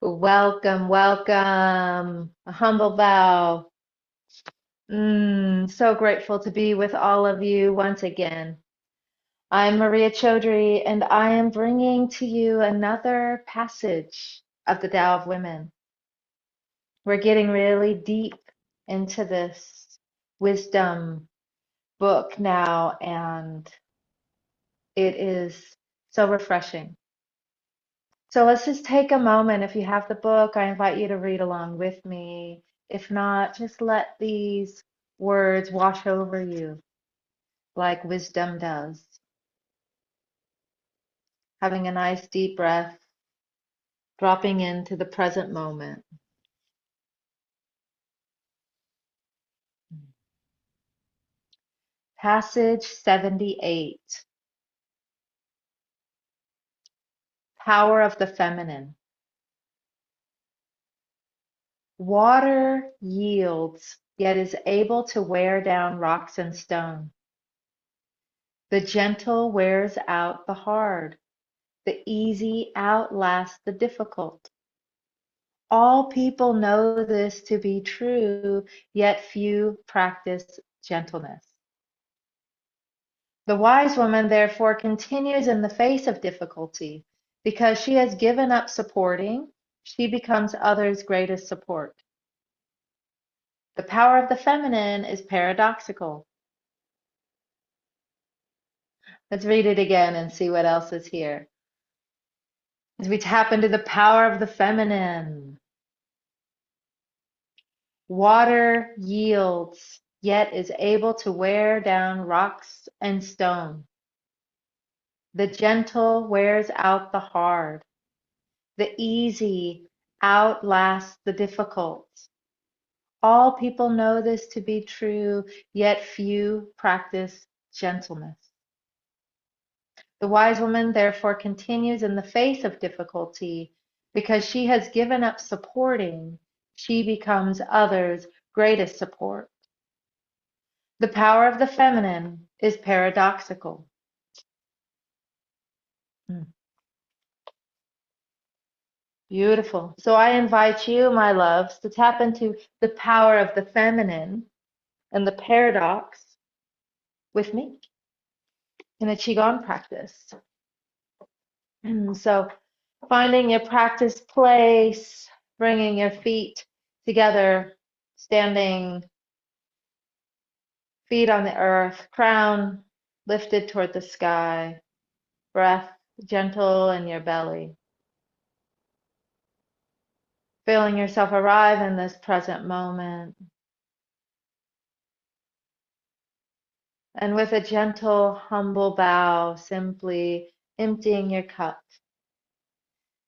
Welcome, welcome. A humble bow. So grateful to be with all of you once again. I'm Maria Chaudhry, and I am bringing to you another passage of the Tao of Women. We're getting really deep into this wisdom book now, and it is so refreshing. So let's just take a moment. If you have the book, I invite you to read along with me. If not, just let these words wash over you like wisdom does. Having a nice deep breath, dropping into the present moment. Passage 78. Power of the Feminine. Water yields, yet is able to wear down rocks and stone. The gentle wears out the hard. The easy outlasts the difficult. All people know this to be true, yet few practice gentleness. The wise woman, therefore, continues in the face of difficulty. Because she has given up supporting, she becomes others' greatest support. The power of the feminine is paradoxical. Let's read it again and see what else is here. As we tap into the power of the feminine, water yields, yet is able to wear down rocks and stone. The gentle wears out the hard. The easy outlasts the difficult. All people know this to be true, yet few practice gentleness. The wise woman therefore continues in the face of difficulty. Because she has given up supporting, she becomes others' greatest support. The power of the feminine is paradoxical. Beautiful. So I invite you, my loves, to tap into the power of the feminine and the paradox with me in a Qigong practice. And so finding your practice place, bringing your feet together, standing, feet on the earth, crown lifted toward the sky, breath gentle in your belly. Feeling yourself arrive in this present moment. And with a gentle, humble bow, simply emptying your cup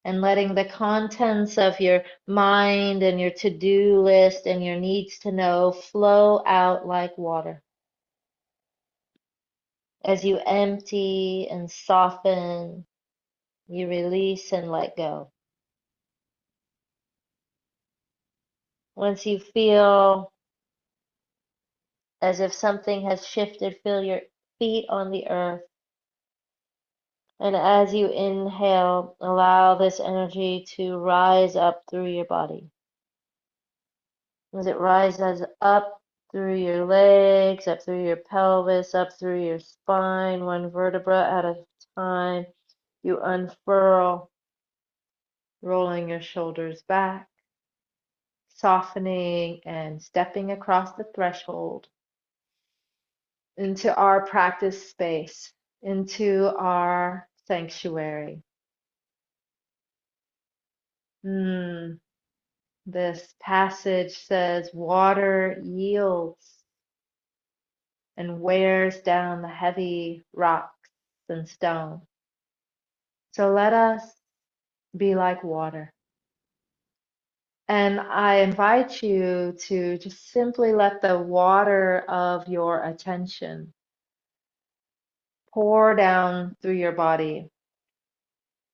and letting the contents of your mind and your to-do list and your needs to know flow out like water. As you empty and soften, you release and let go. Once you feel as if something has shifted, feel your feet on the earth. And as you inhale, allow this energy to rise up through your body. As it rises up through your legs, up through your pelvis, up through your spine, one vertebra at a time, you unfurl, rolling your shoulders back, softening and stepping across the threshold into our practice space, into our sanctuary. This passage says, water yields and wears down the heavy rocks and stone. So let us be like water. And I invite you to just simply let the water of your attention pour down through your body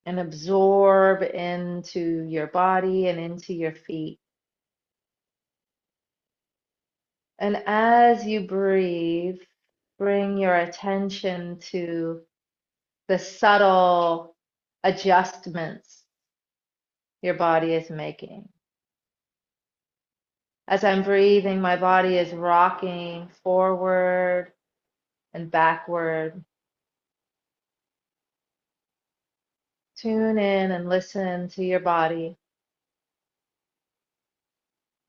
and absorb into your body and into your feet. And as you breathe, bring your attention to the subtle adjustments your body is making. As I'm breathing, my body is rocking forward and backward. Tune in and listen to your body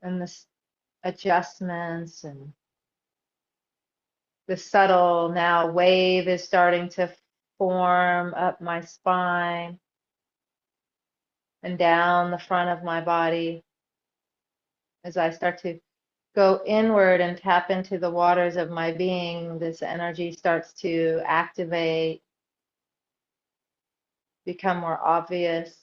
and the adjustments, and the subtle now wave is starting to form up my spine and down the front of my body as I start to go inward and tap into the waters of my being. This energy starts to activate, become more obvious.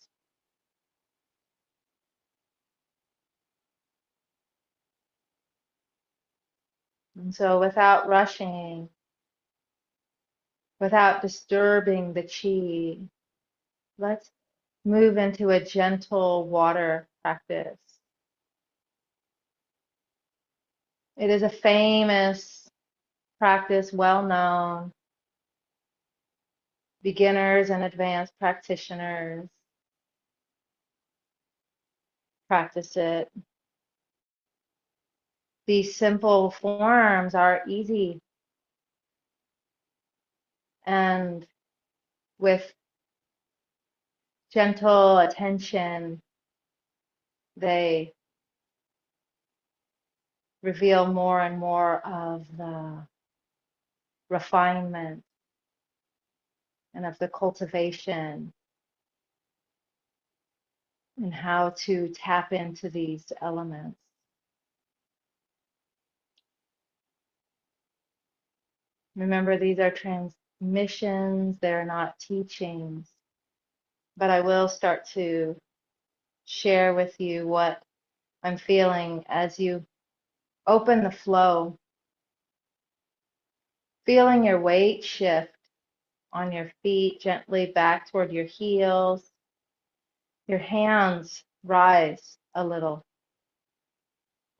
And so without rushing, without disturbing the chi, let's move into a gentle water practice. It is a famous practice, well known. Beginners and advanced practitioners practice it. These simple forms are easy, and with gentle attention, they reveal more and more of the refinement and of the cultivation and how to tap into these elements. Remember, these are transmissions, they're not teachings, but I will start to share with you what I'm feeling as you open the flow, feeling your weight shift on your feet gently back toward your heels. Your hands rise a little.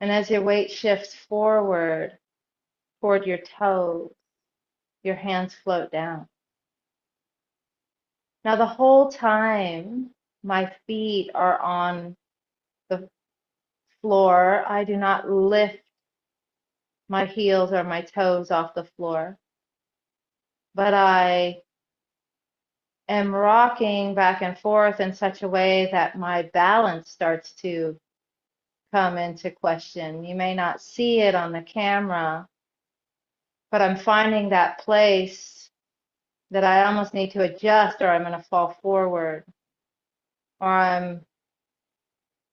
And as your weight shifts forward toward your toes, your hands float down. Now, the whole time my feet are on the floor, I do not lift my heels or my toes off the floor, but I am rocking back and forth in such a way that my balance starts to come into question. You may not see it on the camera, but I'm finding that place that I almost need to adjust or I'm going to fall forward or I'm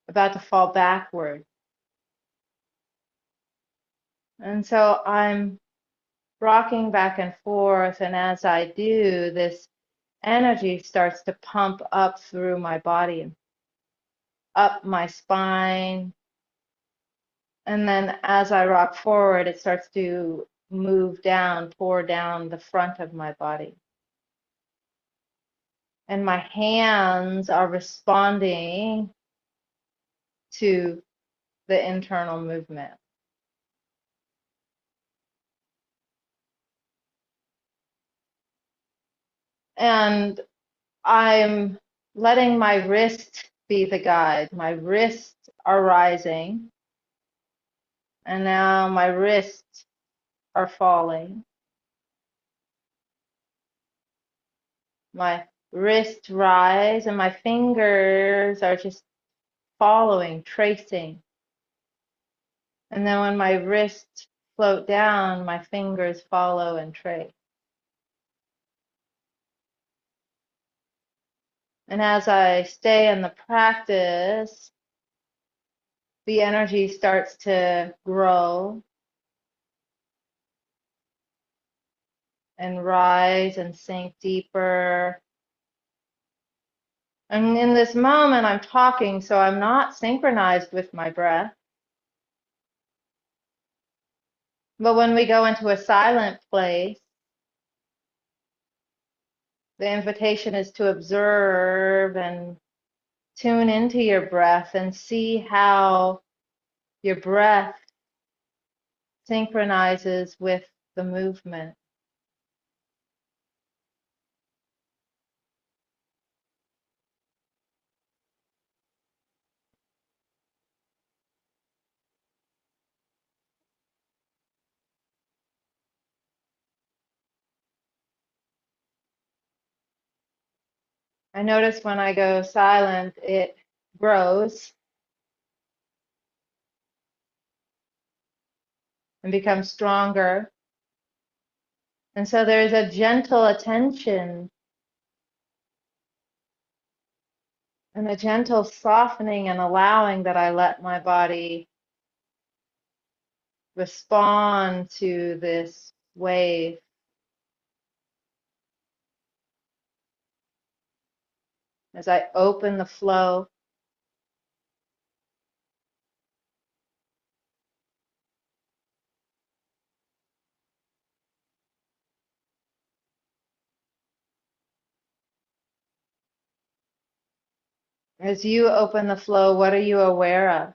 about to fall backward. And so I'm rocking back and forth, and as I do, this energy starts to pump up through my body, up my spine, and then as I rock forward, it starts to move down, pour down the front of my body. And my hands are responding to the internal movement. And I'm letting my wrist be the guide. My wrists are rising, and now my wrists are falling. My wrists rise, and my fingers are just following, tracing. And then when my wrists float down, my fingers follow and trace. And as I stay in the practice, the energy starts to grow and rise and sink deeper. And in this moment, I'm talking, so I'm not synchronized with my breath. But when we go into a silent place, the invitation is to observe and tune into your breath and see how your breath synchronizes with the movement. I notice when I go silent, it grows and becomes stronger. And so there's a gentle attention and a gentle softening and allowing that I let my body respond to this wave as I open the flow. As you open the flow, what are you aware of?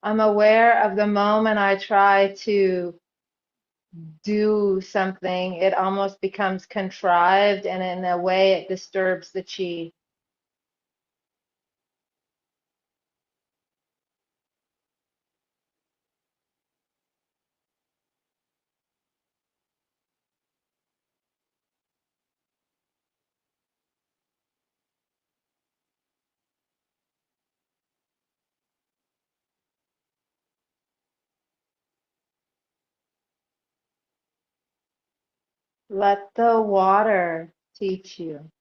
I'm aware of the moment I try to do something, it almost becomes contrived, and in a way it disturbs the chi. Let the water teach you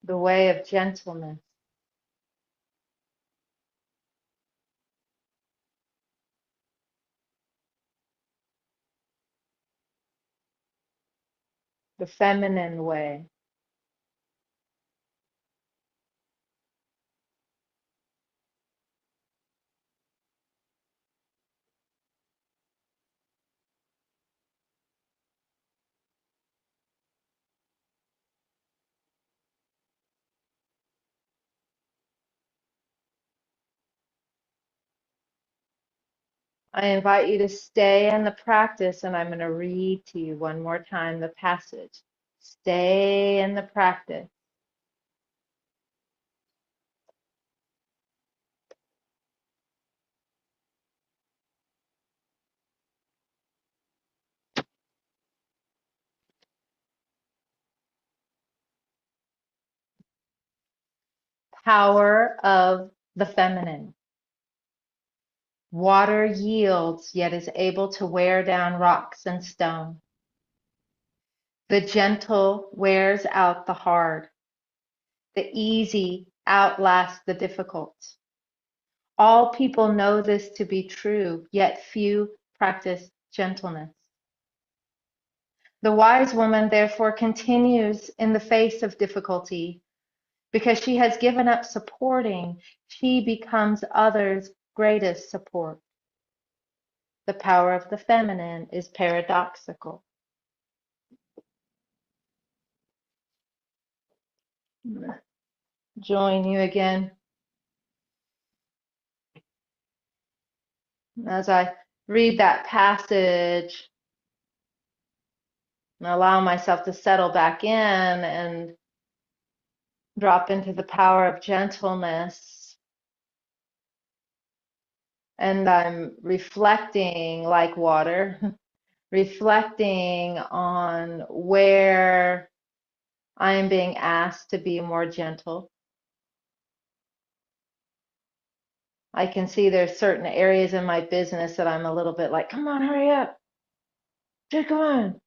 the way of gentleness, the feminine way. I invite you to stay in the practice, and I'm going to read to you one more time the passage. Stay in the practice. Power of the feminine. Water yields, yet is able to wear down rocks and stone. The gentle wears out the hard. The easy outlasts the difficult. All people know this to be true, yet few practice gentleness. The wise woman therefore continues in the face of difficulty. Because she has given up supporting, she becomes others' greatest support. The power of the feminine is paradoxical. Join you again as I read that passage and allow myself to settle back in and drop into the power of gentleness. And I'm reflecting like water, reflecting on where I am being asked to be more gentle. I can see there's certain areas in my business that I'm a little bit like, come on, hurry up, get going.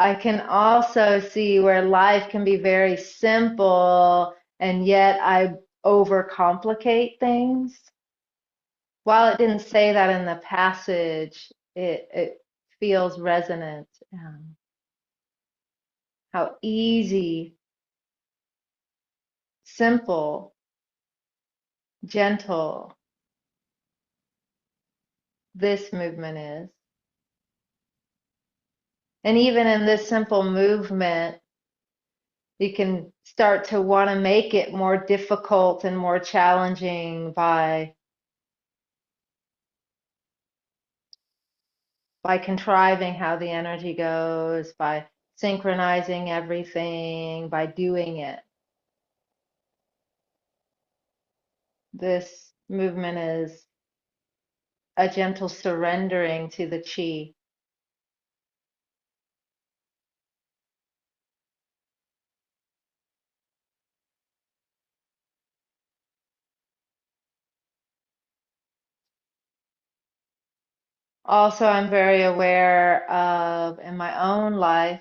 I can also see where life can be very simple and yet I overcomplicate things. While it didn't say that in the passage, it feels resonant. How easy, simple, gentle this movement is. And even in this simple movement, You can start to want to make it more difficult and more challenging by contriving how the energy goes, by synchronizing everything, by doing it. This movement is a gentle surrendering to the chi. Also, I'm very aware of in my own life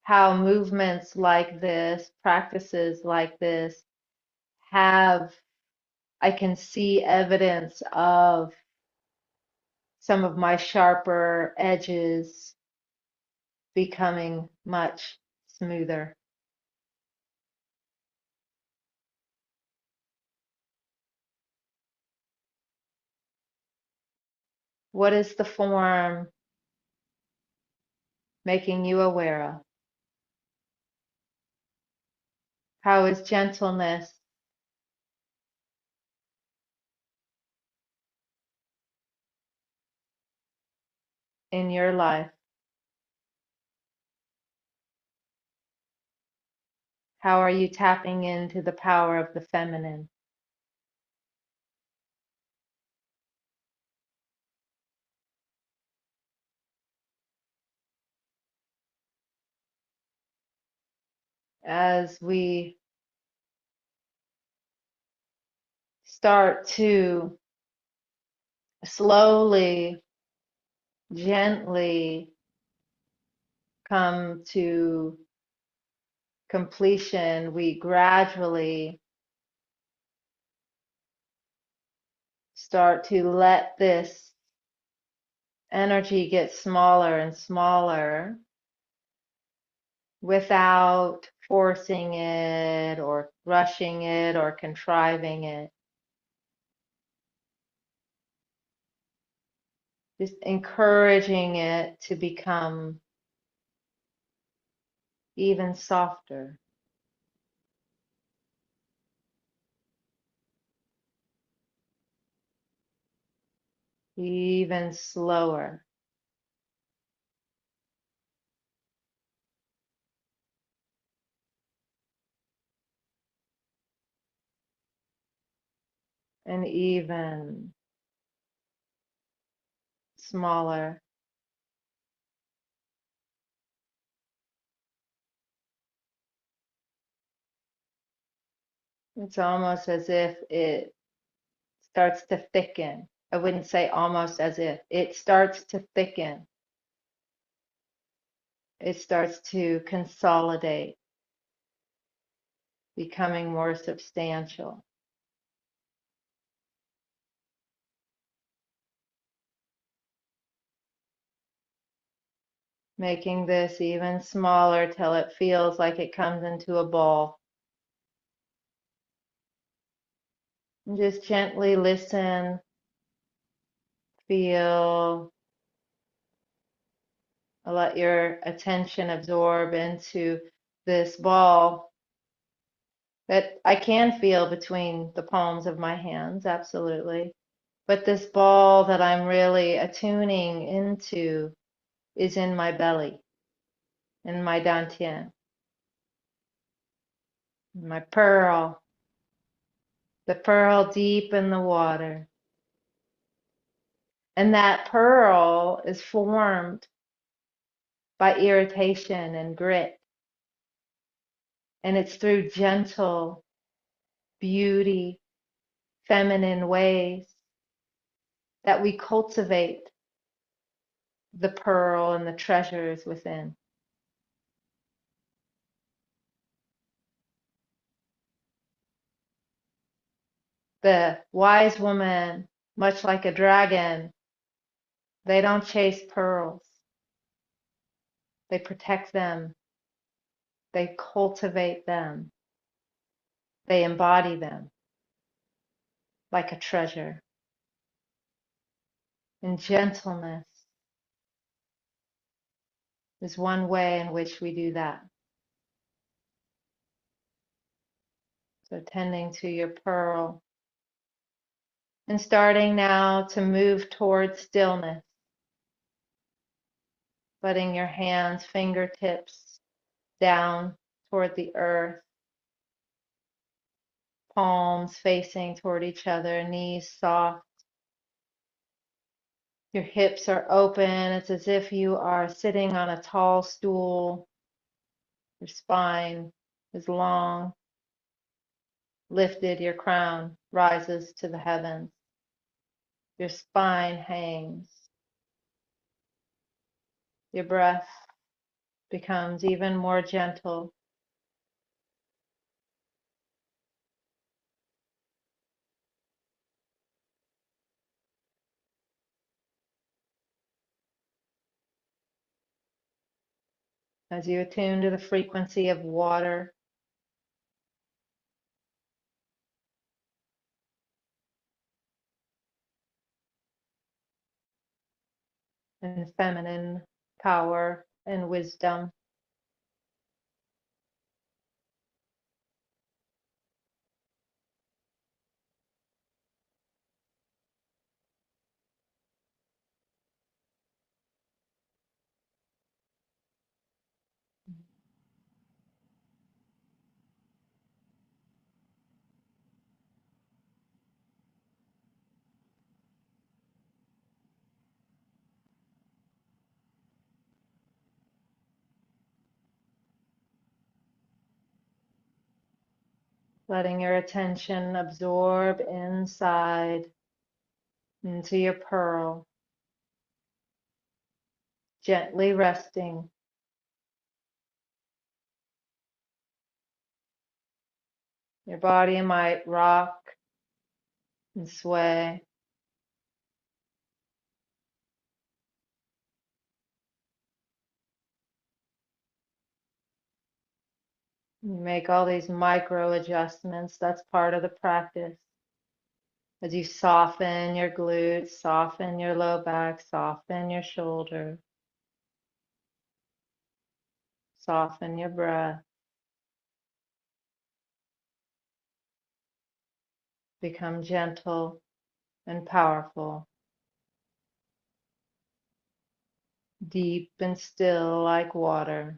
how movements like this, practices like this, I can see evidence of some of my sharper edges becoming much smoother. What is the form making you aware of? How is gentleness in your life? How are you tapping into the power of the feminine? As we start to slowly, gently come to completion, we gradually start to let this energy get smaller and smaller without forcing it or rushing it or contriving it. Just encouraging it to become even softer, even slower. And even smaller. It's almost as if it starts to thicken. I wouldn't say almost as if. It starts to thicken. It starts to consolidate, becoming more substantial. Making this even smaller till it feels like it comes into a ball. And just gently listen, feel, let your attention absorb into this ball that I can feel between the palms of my hands, absolutely. But this ball that I'm really attuning into is in my belly, in my dantian, my pearl, the pearl deep in the water. And that pearl is formed by irritation and grit. And it's through gentle, beauty, feminine ways that we cultivate the pearl and the treasures within. The wise woman, much like a dragon, they don't chase pearls. They protect them. They cultivate them. They embody them like a treasure. And gentleness is one way in which we do that. So tending to your pearl. And starting now to move towards stillness. Letting your hands, fingertips down toward the earth. Palms facing toward each other, knees soft. Your hips are open. It's as if you are sitting on a tall stool. Your spine is long, lifted. Your crown rises to the heavens. Your spine hangs. Your breath becomes even more gentle. As you attune to the frequency of water, and feminine power and wisdom. Letting your attention absorb inside into your pearl, gently resting. Your body might rock and sway. You make all these micro adjustments. That's part of the practice. As you soften your glutes, soften your low back, soften your shoulder, soften your breath, become gentle and powerful, deep and still like water.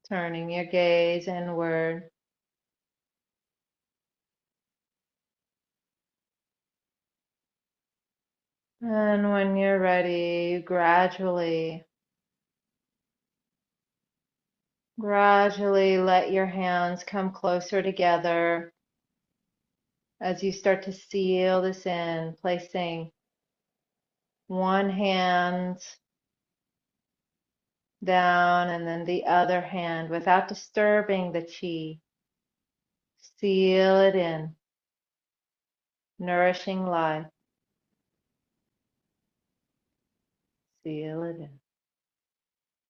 Turning your gaze inward. And when you're ready, you gradually let your hands come closer together as you start to seal this in, placing one hand down and then the other hand without disturbing the chi. Seal it in, nourishing life. Seal it in,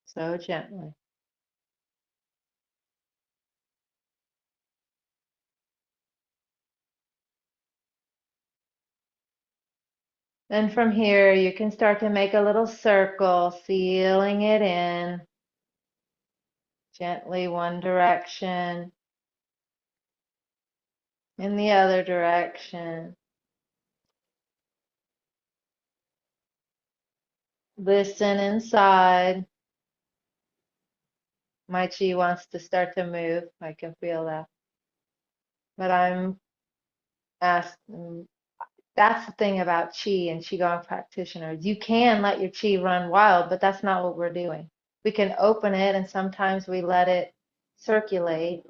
so gently. Then from here, you can start to make a little circle, sealing it in, gently one direction, in the other direction. Listen inside. My chi wants to start to move. I can feel that. But I'm asking, that's the thing about chi and Qigong practitioners. You can let your chi run wild, but that's not what we're doing. We can open it and sometimes we let it circulate,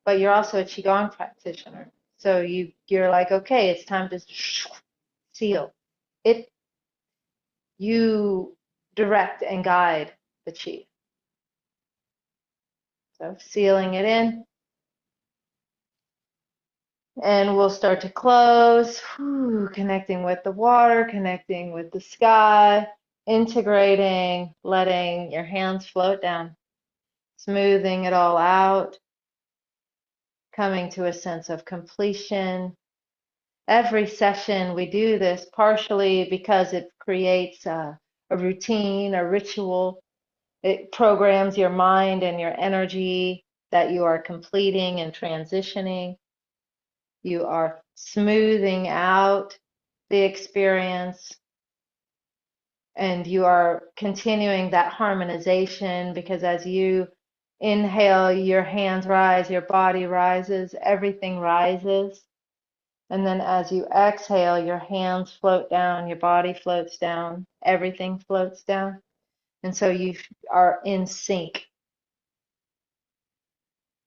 but you're also a Qigong practitioner. So you're like, okay, it's time to seal. It you direct and guide the chi. So sealing it in. And we'll start to close, connecting with the water, connecting with the sky. integrating, letting your hands float down, smoothing it all out, coming to a sense of completion. Every session we do this partially because it creates a routine, a ritual. It programs your mind and your energy that you are completing and transitioning. You are smoothing out the experience, and you are continuing that harmonization, because as you inhale, your hands rise, your body rises, everything rises. And then as you exhale, your hands float down, your body floats down, everything floats down. And so you are in sync.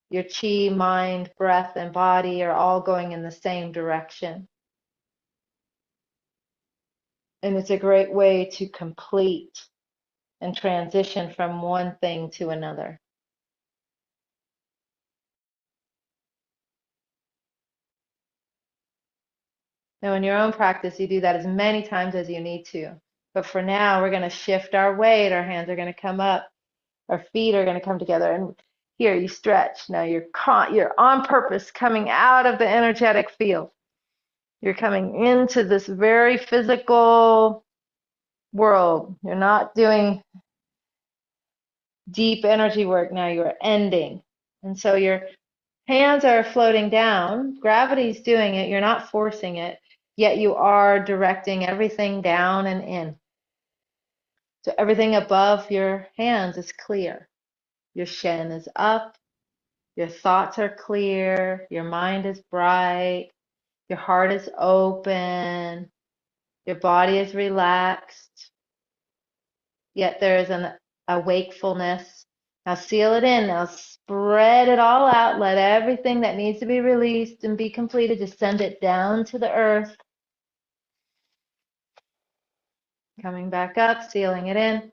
Your chi, mind, breath, and body are all going in the same direction. And it's a great way to complete and transition from one thing to another. Now, in your own practice, you do that as many times as you need to. But for now, we're going to shift our weight. Our hands are going to come up. Our feet are going to come together. And here, you stretch. Now, you're on purpose coming out of the energetic field. You're coming into this very physical world. You're not doing deep energy work now. You're ending. And so your hands are floating down. Gravity's doing it. You're not forcing it. Yet you are directing everything down and in. So everything above your hands is clear. Your shin is up. Your thoughts are clear. Your mind is bright. Your heart is open. Your body is relaxed. Yet there is a wakefulness. Now seal it in. Now spread it all out. Let everything that needs to be released and be completed, just send it down to the earth. Coming back up, sealing it in.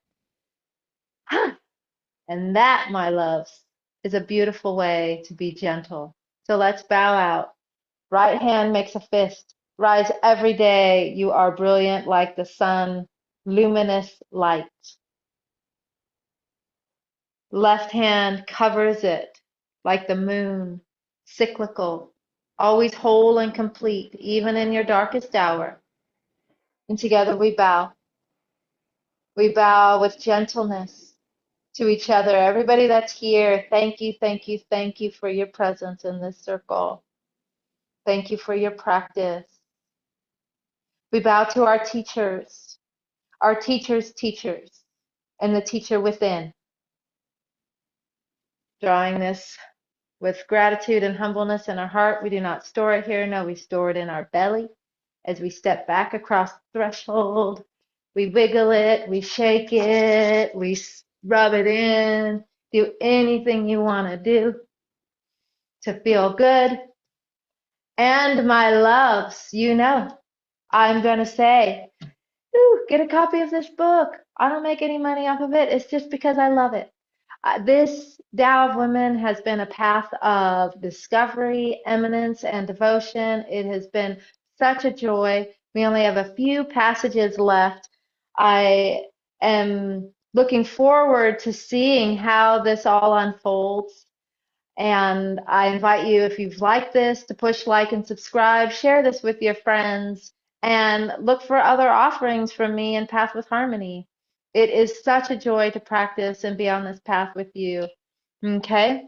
And that, my loves, is a beautiful way to be gentle. So let's bow out. Right hand makes a fist. Rise every day. You are brilliant like the sun, luminous light. Left hand covers it like the moon, cyclical, always whole and complete, even in your darkest hour. And together we bow. We bow with gentleness to each other. Everybody that's here, thank you, thank you, thank you for your presence in this circle. Thank you for your practice. We bow to our teachers, teachers, and the teacher within. Drawing this with gratitude and humbleness in our heart, we do not store it here. No, we store it in our belly as we step back across the threshold. We wiggle it, we shake it, we rub it in, do anything you want to do to feel good. And my loves, I'm going to say, ooh, get a copy of this book. I don't make any money off of it. It's just because I love it. This Tao of Women has been a path of discovery, eminence, and devotion. It has been such a joy. We only have a few passages left. I am looking forward to seeing how this all unfolds. And I invite you, if you've liked this, to push like and subscribe, share this with your friends, and look for other offerings from me in Path with Harmony. It is such a joy to practice and be on this path with you. Okay?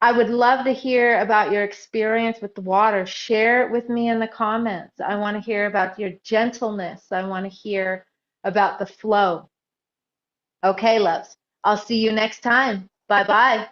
I would love to hear about your experience with the water. Share it with me in the comments. I want to hear about your gentleness. I want to hear about the flow. Okay, loves. I'll see you next time. Bye-bye.